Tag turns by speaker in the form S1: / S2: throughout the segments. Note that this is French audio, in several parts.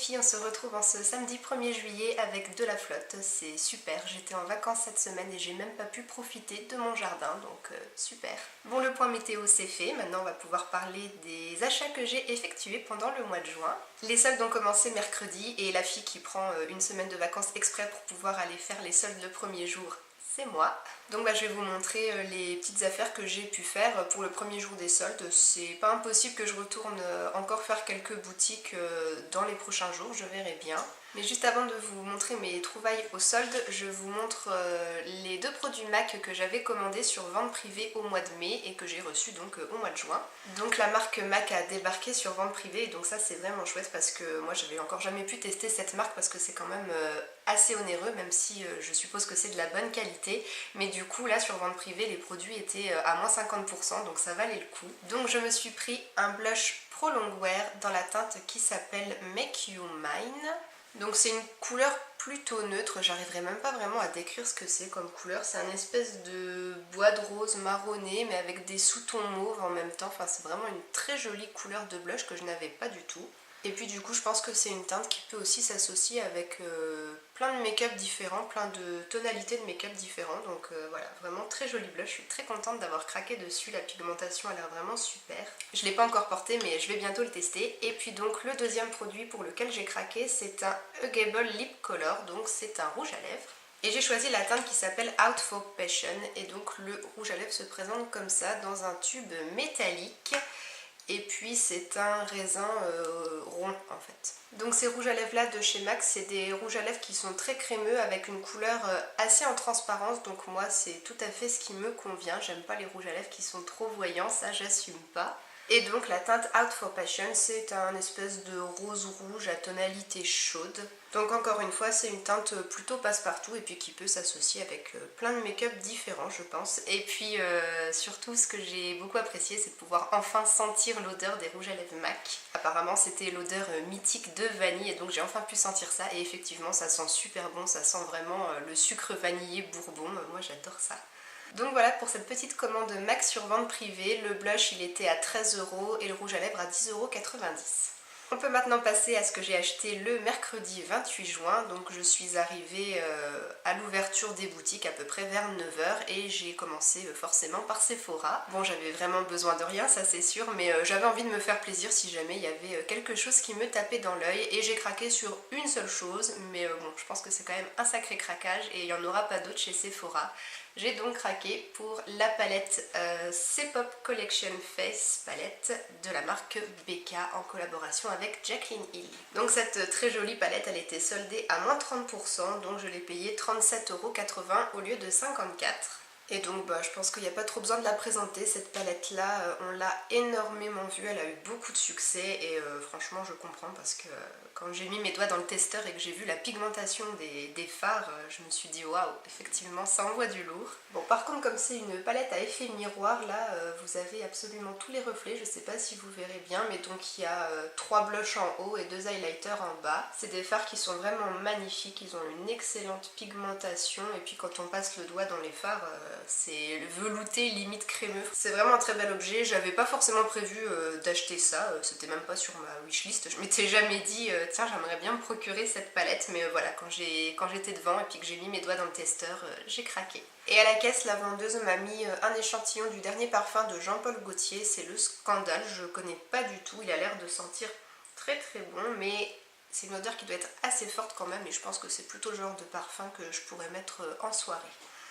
S1: filles, on se retrouve en ce samedi 1er juillet avec de la flotte, c'est super, j'étais en vacances cette semaine et j'ai même pas pu profiter de mon jardin, donc super. Bon, le point météo c'est fait, maintenant on va pouvoir parler des achats que j'ai effectués pendant le mois de juin. Les soldes ont commencé mercredi et la fille qui prend une semaine de vacances exprès pour pouvoir aller faire les soldes le premier jour, c'est moi. Donc je vais vous montrer les petites affaires que j'ai pu faire pour le premier jour des soldes. C'est pas impossible que je retourne encore faire quelques boutiques dans les prochains jours, je verrai bien. Mais juste avant de vous montrer mes trouvailles au solde, je vous montre les deux produits MAC que j'avais commandés sur vente privée au mois de mai et que j'ai reçus donc au mois de juin. Donc la marque MAC a débarqué sur vente privée et donc ça c'est vraiment chouette parce que moi j'avais encore jamais pu tester cette marque parce que c'est quand même assez onéreux, même si je suppose que c'est de la bonne qualité. Mais du coup là sur vente privée les produits étaient à moins 50%, donc ça valait le coup. Donc je me suis pris un blush Pro Longwear dans la teinte qui s'appelle Make You Mine. Donc c'est une couleur plutôt neutre, j'arriverai même pas vraiment à décrire ce que c'est comme couleur. C'est un espèce de bois de rose marronné mais avec des sous-tons mauves en même temps. Enfin c'est vraiment une très jolie couleur de blush que je n'avais pas du tout. Et puis du coup je pense que c'est une teinte qui peut aussi s'associer avec plein de make-up différents, plein de tonalités de make-up différents. Donc voilà, vraiment très joli blush, je suis très contente d'avoir craqué dessus, la pigmentation a l'air vraiment super. Je ne l'ai pas encore porté mais je vais bientôt le tester. Et puis donc le deuxième produit pour lequel j'ai craqué c'est un Huggable Lip Color, donc c'est un rouge à lèvres. Et j'ai choisi la teinte qui s'appelle Out for Passion et donc le rouge à lèvres se présente comme ça dans un tube métallique. Et puis c'est un raisin rond en fait. Donc ces rouges à lèvres là de chez MAC, c'est des rouges à lèvres qui sont très crémeux avec une couleur assez en transparence. Donc moi c'est tout à fait ce qui me convient. J'aime pas les rouges à lèvres qui sont trop voyants, ça j'assume pas. Et donc la teinte Out for Passion, c'est un espèce de rose rouge à tonalité chaude. Donc encore une fois, c'est une teinte plutôt passe-partout et puis qui peut s'associer avec plein de make-up différents je pense. Et puis surtout ce que j'ai beaucoup apprécié, c'est de pouvoir enfin sentir l'odeur des rouges à lèvres MAC. Apparemment c'était l'odeur mythique de vanille et donc j'ai enfin pu sentir ça et effectivement ça sent super bon, ça sent vraiment le sucre vanillé bourbon, moi j'adore ça. Donc voilà pour cette petite commande MAC sur vente privée, le blush il était à 13€ et le rouge à lèvres à 10,90€. On peut maintenant passer à ce que j'ai acheté le mercredi 28 juin, donc je suis arrivée à l'ouverture des boutiques à peu près vers 9h et j'ai commencé forcément par Sephora. Bon j'avais vraiment besoin de rien ça c'est sûr, mais j'avais envie de me faire plaisir si jamais il y avait quelque chose qui me tapait dans l'œil et j'ai craqué sur une seule chose, mais bon je pense que c'est quand même un sacré craquage et il n'y en aura pas d'autre chez Sephora. J'ai donc craqué pour la palette C-Pop Collection Face palette de la marque BK en collaboration avec Jaclyn Hill. Donc cette très jolie palette elle était soldée à moins 30%, donc je l'ai payée 37,80€ au lieu de 54. Et donc je pense qu'il n'y a pas trop besoin de la présenter, cette palette là, on l'a énormément vue, elle a eu beaucoup de succès et franchement je comprends parce que quand j'ai mis mes doigts dans le testeur et que j'ai vu la pigmentation des fards, je me suis dit waouh, effectivement ça envoie du lourd. Bon par contre comme c'est une palette à effet miroir là, vous avez absolument tous les reflets, je sais pas si vous verrez bien, mais donc il y a 3 blushs en haut et 2 highlighters en bas. C'est des fards qui sont vraiment magnifiques, ils ont une excellente pigmentation et puis quand on passe le doigt dans les fards, c'est velouté limite crémeux. C'est vraiment un très bel objet, j'avais pas forcément prévu d'acheter ça, c'était même pas sur ma wishlist, je m'étais jamais dit tiens j'aimerais bien me procurer cette palette, mais voilà quand j'étais devant et puis que j'ai mis mes doigts dans le testeur, j'ai craqué. Et à la caisse la vendeuse m'a mis un échantillon du dernier parfum de Jean-Paul Gaultier, c'est le Scandale, je connais pas du tout, il a l'air de sentir très très bon mais c'est une odeur qui doit être assez forte quand même et je pense que c'est plutôt le genre de parfum que je pourrais mettre en soirée.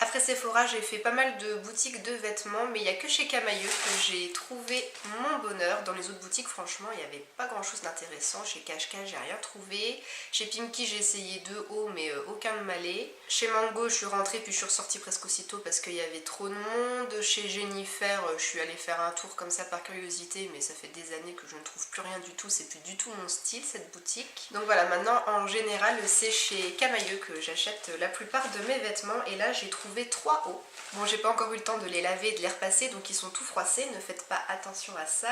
S1: Après Sephora, j'ai fait pas mal de boutiques de vêtements, mais il n'y a que chez Camaïeu que j'ai trouvé mon bonheur. Dans les autres boutiques, franchement, il n'y avait pas grand chose d'intéressant. Chez Cache-Cache, j'ai rien trouvé. Chez Pimki, j'ai essayé 2 hauts, mais aucun ne m'allait. Chez Mango, je suis rentrée puis je suis ressortie presque aussitôt parce qu'il y avait trop de monde. Chez Jennifer, je suis allée faire un tour comme ça par curiosité, mais ça fait des années que je ne trouve plus rien du tout. C'est plus du tout mon style, cette boutique. Donc voilà, maintenant, en général, c'est chez Camaïeu que j'achète la plupart de mes vêtements. Et là, j'ai trouvé 3 hauts. Bon, j'ai pas encore eu le temps de les laver et de les repasser, donc ils sont tout froissés, ne faites pas attention à ça.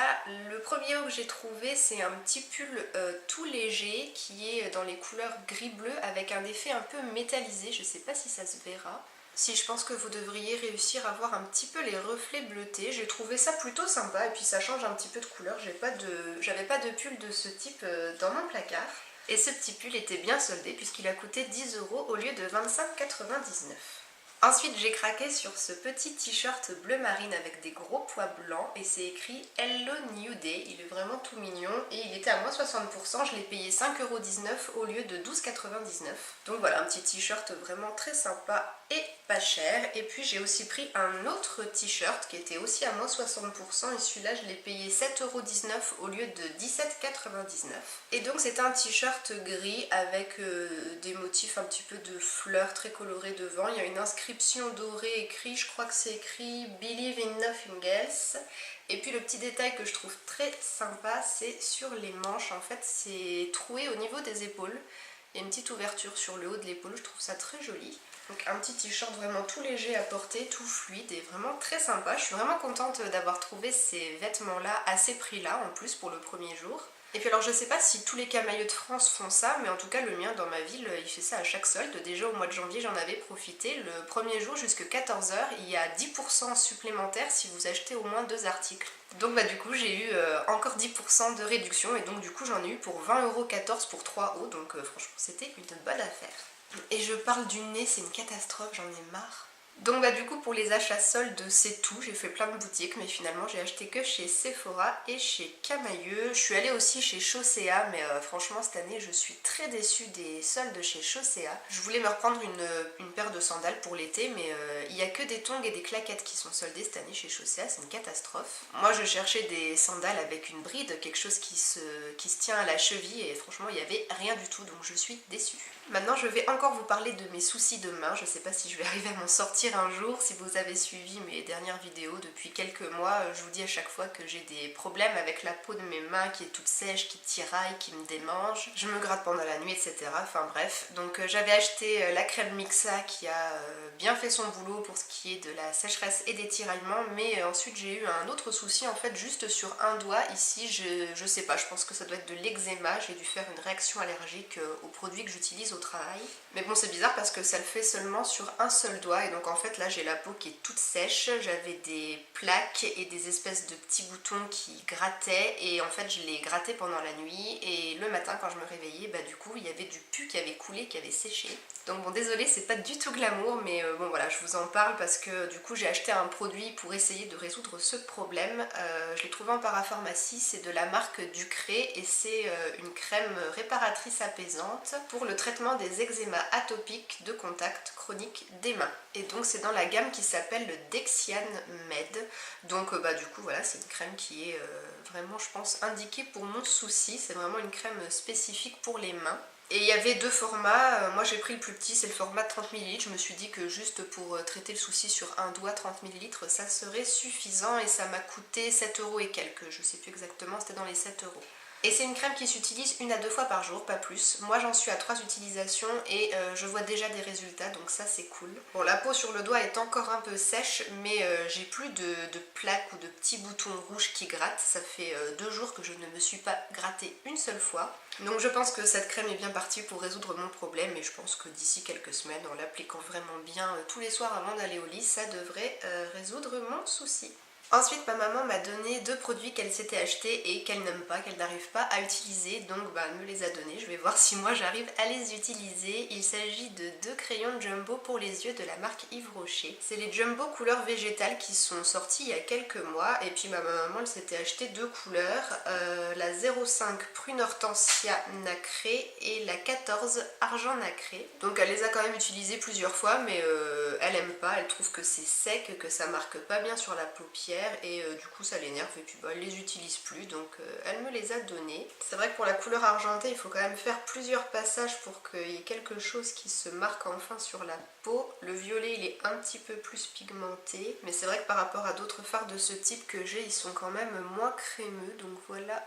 S1: Le premier haut que j'ai trouvé, c'est un petit pull tout léger qui est dans les couleurs gris-bleu avec un effet un peu métallisé, je sais pas si ça se verra. Si, je pense que vous devriez réussir à voir un petit peu les reflets bleutés. J'ai trouvé ça plutôt sympa et puis ça change un petit peu de couleur. J'avais pas de pull de ce type dans mon placard. Et ce petit pull était bien soldé puisqu'il a coûté 10 € au lieu de 25,99 €. Ensuite j'ai craqué sur ce petit t-shirt bleu marine avec des gros pois blancs et c'est écrit Hello New Day. Il est vraiment tout mignon et il était à moins 60%, je l'ai payé 5,19 € au lieu de 12,99 €. Donc voilà, un petit t-shirt vraiment très sympa et pas cher. Et puis j'ai aussi pris un autre t-shirt qui était aussi à moins 60% et celui-là je l'ai payé 7,19 € au lieu de 17,99 €. Et donc c'est un t-shirt gris avec des motifs un petit peu de fleurs très colorées devant. Il y a une inscription dorée écrite, je crois que c'est écrit Believe in Nothing Else. Et puis le petit détail que je trouve très sympa, c'est sur les manches. En fait c'est troué au niveau des épaules. Il y a une petite ouverture sur le haut de l'épaule, je trouve ça très joli. Donc un petit t-shirt vraiment tout léger à porter, tout fluide et vraiment très sympa. Je suis vraiment contente d'avoir trouvé ces vêtements-là à ces prix-là en plus pour le premier jour. Et puis alors je sais pas si tous les camaïeux de France font ça, mais en tout cas le mien dans ma ville il fait ça à chaque solde. Déjà au mois de janvier j'en avais profité, le premier jour jusqu'à 14 h il y a 10% supplémentaire si vous achetez au moins 2 articles. Donc bah du coup j'ai eu encore 10% de réduction et donc du coup j'en ai eu pour 20,14 € pour 3 €, donc franchement c'était une bonne affaire. Et je parle du nez, c'est une catastrophe, j'en ai marre. Donc bah du coup pour les achats soldes c'est tout, j'ai fait plein de boutiques mais finalement j'ai acheté que chez Sephora et chez Camaïeu. Je suis allée aussi chez Chaussea mais franchement cette année je suis très déçue des soldes chez Chaussea. Je voulais me reprendre une paire de sandales pour l'été mais il n'y a que des tongs et des claquettes qui sont soldées cette année chez Chaussea, c'est une catastrophe. Moi je cherchais des sandales avec une bride, quelque chose qui se tient à la cheville et franchement il n'y avait rien du tout donc je suis déçue. Maintenant je vais encore vous parler de mes soucis de main, je sais pas si je vais arriver à m'en sortir un jour. Si vous avez suivi mes dernières vidéos depuis quelques mois, je vous dis à chaque fois que j'ai des problèmes avec la peau de mes mains qui est toute sèche, qui tiraille, qui me démange. Je me gratte pendant la nuit, etc. Enfin bref, donc j'avais acheté la crème Mixa qui a bien fait son boulot pour ce qui est de la sécheresse et des tiraillements, mais ensuite j'ai eu un autre souci en fait juste sur un doigt ici, je sais pas, je pense que ça doit être de l'eczéma, j'ai dû faire une réaction allergique aux produits que j'utilise au travail. Mais bon c'est bizarre parce que ça le fait seulement sur un seul doigt et donc en fait là j'ai la peau qui est toute sèche, j'avais des plaques et des espèces de petits boutons qui grattaient et en fait je les grattais pendant la nuit et le matin quand je me réveillais bah du coup il y avait du pus qui avait coulé, qui avait séché. Donc bon désolé c'est pas du tout glamour mais bon voilà je vous en parle parce que du coup j'ai acheté un produit pour essayer de résoudre ce problème. Je l'ai trouvé en parapharmacie, c'est de la marque Ducré et c'est une crème réparatrice apaisante pour le traitement des eczémas atopiques de contact chronique des mains. Et donc c'est dans la gamme qui s'appelle le Dexian Med. Donc bah du coup voilà c'est une crème qui est vraiment je pense indiquée pour mon souci, c'est vraiment une crème spécifique pour les mains. Et il y avait deux formats, moi j'ai pris le plus petit, c'est le format 30 ml, je me suis dit que juste pour traiter le souci sur un doigt 30 ml ça serait suffisant et ça m'a coûté 7 € et quelques, je sais plus exactement, c'était dans les 7 €. Et c'est une crème qui s'utilise 1 à 2 fois par jour, pas plus. Moi j'en suis à 3 utilisations et je vois déjà des résultats, donc ça c'est cool. Bon la peau sur le doigt est encore un peu sèche, mais j'ai plus de plaques ou de petits boutons rouges qui grattent. Ça fait 2 jours que je ne me suis pas grattée une seule fois. Donc je pense que cette crème est bien partie pour résoudre mon problème et je pense que d'ici quelques semaines, en l'appliquant vraiment bien tous les soirs avant d'aller au lit, ça devrait résoudre mon souci. Ensuite ma maman m'a donné 2 produits qu'elle s'était achetés et qu'elle n'aime pas, qu'elle n'arrive pas à utiliser, donc bah, elle me les a donnés, je vais voir si moi j'arrive à les utiliser. Il s'agit de 2 crayons Jumbo pour les yeux de la marque Yves Rocher. C'est les Jumbo couleurs végétales qui sont sortis il y a quelques mois et puis ma maman elle s'était acheté 2 couleurs, la 05 prune hortensia nacré et la 14 argent nacré. Donc elle les a quand même utilisées plusieurs fois mais elle aime pas, elle trouve que c'est sec, que ça marque pas bien sur la paupière et du coup ça l'énerve et puis bah, elle les utilise plus donc elle me les a donnés. C'est vrai que pour la couleur argentée il faut quand même faire plusieurs passages pour qu'il y ait quelque chose qui se marque enfin sur la peau. Le violet il est un petit peu plus pigmenté mais c'est vrai que par rapport à d'autres fards de ce type que j'ai ils sont quand même moins crémeux donc voilà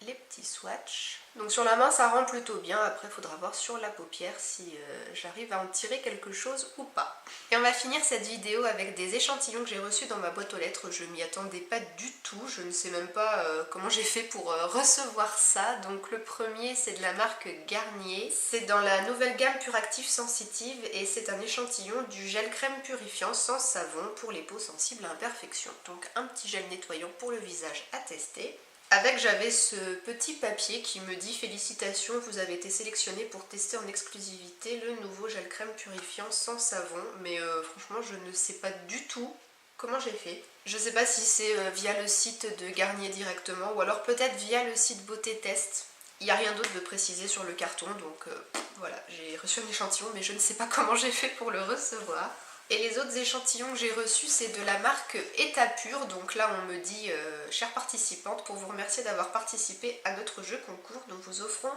S1: les petits swatchs. Donc sur la main ça rend plutôt bien, après il faudra voir sur la paupière si j'arrive à en tirer quelque chose ou pas. Et on va finir cette vidéo avec des échantillons que j'ai reçus dans ma boîte aux lettres, je m'y attendais pas du tout, je ne sais même pas comment j'ai fait pour recevoir ça. Donc le premier c'est de la marque Garnier, c'est dans la nouvelle gamme Puractive Sensitive et c'est un échantillon du gel crème purifiant sans savon pour les peaux sensibles à imperfection. Donc un petit gel nettoyant pour le visage à tester. Avec, j'avais ce petit papier qui me dit félicitations, vous avez été sélectionné pour tester en exclusivité le nouveau gel crème purifiant sans savon. Mais franchement, je ne sais pas du tout comment j'ai fait. Je sais pas si c'est via le site de Garnier directement ou alors peut-être via le site Beauté Test. Il n'y a rien d'autre de précisé sur le carton, donc voilà, j'ai reçu un échantillon mais je ne sais pas comment j'ai fait pour le recevoir. Et les autres échantillons que j'ai reçus, c'est de la marque Étapure. Donc là, on me dit, chère participante, pour vous remercier d'avoir participé à notre jeu concours, nous vous offrons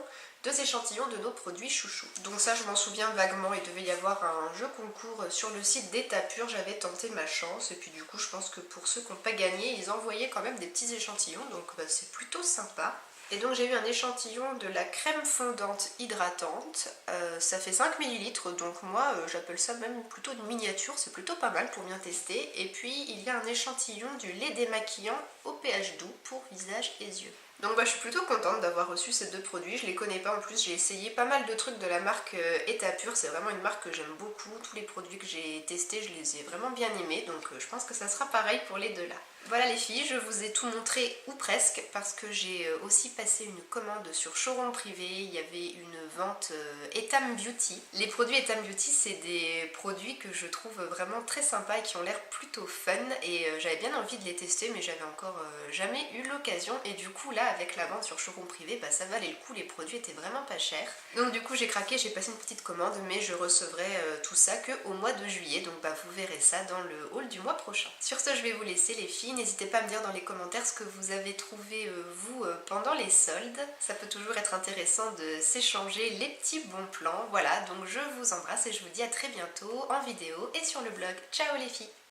S1: 2 échantillons de nos produits chouchous. Donc ça, je m'en souviens vaguement, il devait y avoir un jeu concours sur le site d'Étapure, j'avais tenté ma chance. Et puis du coup, je pense que pour ceux qui n'ont pas gagné, ils envoyaient quand même des petits échantillons, donc bah, c'est plutôt sympa. Et donc j'ai eu un échantillon de la crème fondante hydratante, ça fait 5 ml, donc moi j'appelle ça même plutôt une miniature, c'est plutôt pas mal pour bien tester. Et puis il y a un échantillon du lait démaquillant au pH doux pour visage et yeux. Donc bah, je suis plutôt contente d'avoir reçu ces 2 produits, je les connais pas en plus, j'ai essayé pas mal de trucs de la marque Étapure, c'est vraiment une marque que j'aime beaucoup, tous les produits que j'ai testés je les ai vraiment bien aimés, donc je pense que ça sera pareil pour les 2 là. Voilà les filles, je vous ai tout montré ou presque parce que j'ai aussi passé une commande sur showroom privé, il y avait une vente Etam Beauty. Les produits Etam Beauty c'est des produits que je trouve vraiment très sympas et qui ont l'air plutôt fun et j'avais bien envie de les tester mais j'avais encore jamais eu l'occasion et du coup là avec la vente sur showroom privé bah, ça valait le coup, les produits étaient vraiment pas chers. Donc du coup j'ai craqué, j'ai passé une petite commande mais je recevrai tout ça qu'au mois de juillet donc bah, vous verrez ça dans le haul du mois prochain. Sur ce je vais vous laisser les filles. N'hésitez pas à me dire dans les commentaires ce que vous avez trouvé vous pendant les soldes. Ça peut toujours être intéressant de s'échanger les petits bons plans. Voilà, donc je vous embrasse et je vous dis à très bientôt en vidéo et sur le blog. Ciao les filles!